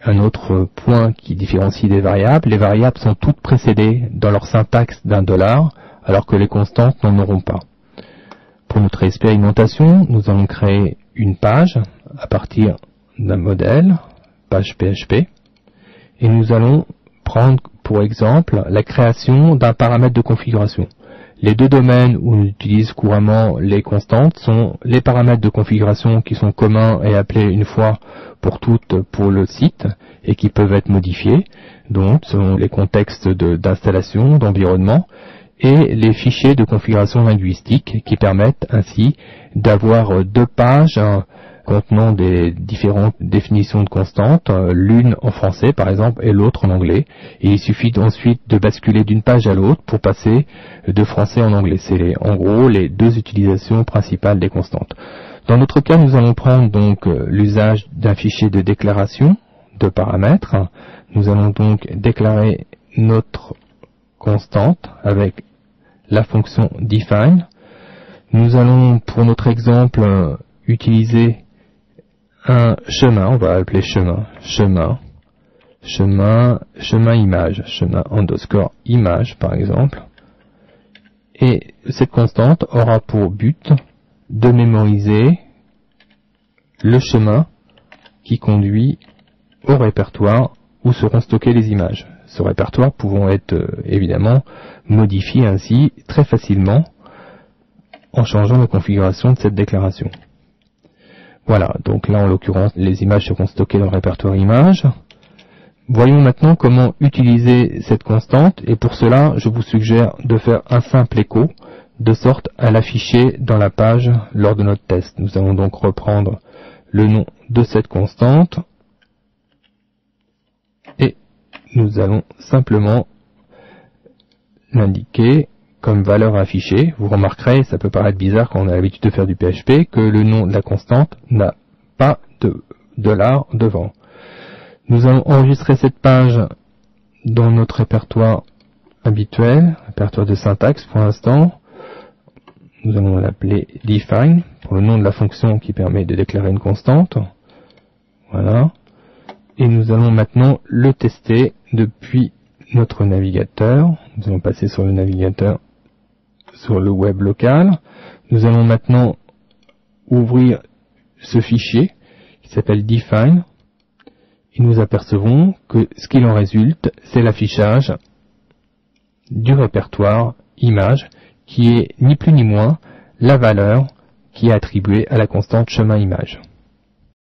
Un autre point qui différencie des variables, les variables sont toutes précédées dans leur syntaxe d'un $, alors que les constantes n'en auront pas. Pour notre expérimentation, nous allons créer une page à partir d'un modèle, page PHP, et nous allons prendre pour exemple la création d'un paramètre de configuration. Les deux domaines où on utilise couramment les constantes sont les paramètres de configuration qui sont communs et appelés une fois pour toutes pour le site et qui peuvent être modifiés, donc selon les contextes d'installation, d'environnement, et les fichiers de configuration linguistique qui permettent ainsi d'avoir deux pages contenant des différentes définitions de constantes, l'une en français par exemple et l'autre en anglais. Et il suffit ensuite de basculer d'une page à l'autre pour passer de français en anglais. C'est en gros les deux utilisations principales des constantes. Dans notre cas, nous allons prendre donc l'usage d'un fichier de déclaration de paramètres. Nous allons donc déclarer notre constante avec la fonction define. Nous allons pour notre exemple utiliser un chemin, on va l'appeler chemin image, chemin underscore image par exemple. Et cette constante aura pour but de mémoriser le chemin qui conduit au répertoire où seront stockées les images. Ce répertoire pouvant être évidemment modifié ainsi très facilement en changeant la configuration de cette déclaration. Voilà, donc là en l'occurrence les images seront stockées dans le répertoire images. Voyons maintenant comment utiliser cette constante, et pour cela je vous suggère de faire un simple écho de sorte à l'afficher dans la page lors de notre test. Nous allons donc reprendre le nom de cette constante et nous allons simplement l'indiquer comme valeur affichée. Vous remarquerez, ça peut paraître bizarre quand on a l'habitude de faire du PHP, que le nom de la constante n'a pas de $ devant. Nous allons enregistrer cette page dans notre répertoire habituel, répertoire de syntaxe pour l'instant. Nous allons l'appeler define, pour le nom de la fonction qui permet de déclarer une constante. Voilà. Et nous allons maintenant le tester depuis notre navigateur. Nous allons passer sur le navigateur sur le web local. Nous allons maintenant ouvrir ce fichier qui s'appelle define et nous apercevons que ce qu'il en résulte, c'est l'affichage du répertoire image qui est ni plus ni moins la valeur qui est attribuée à la constante chemin image.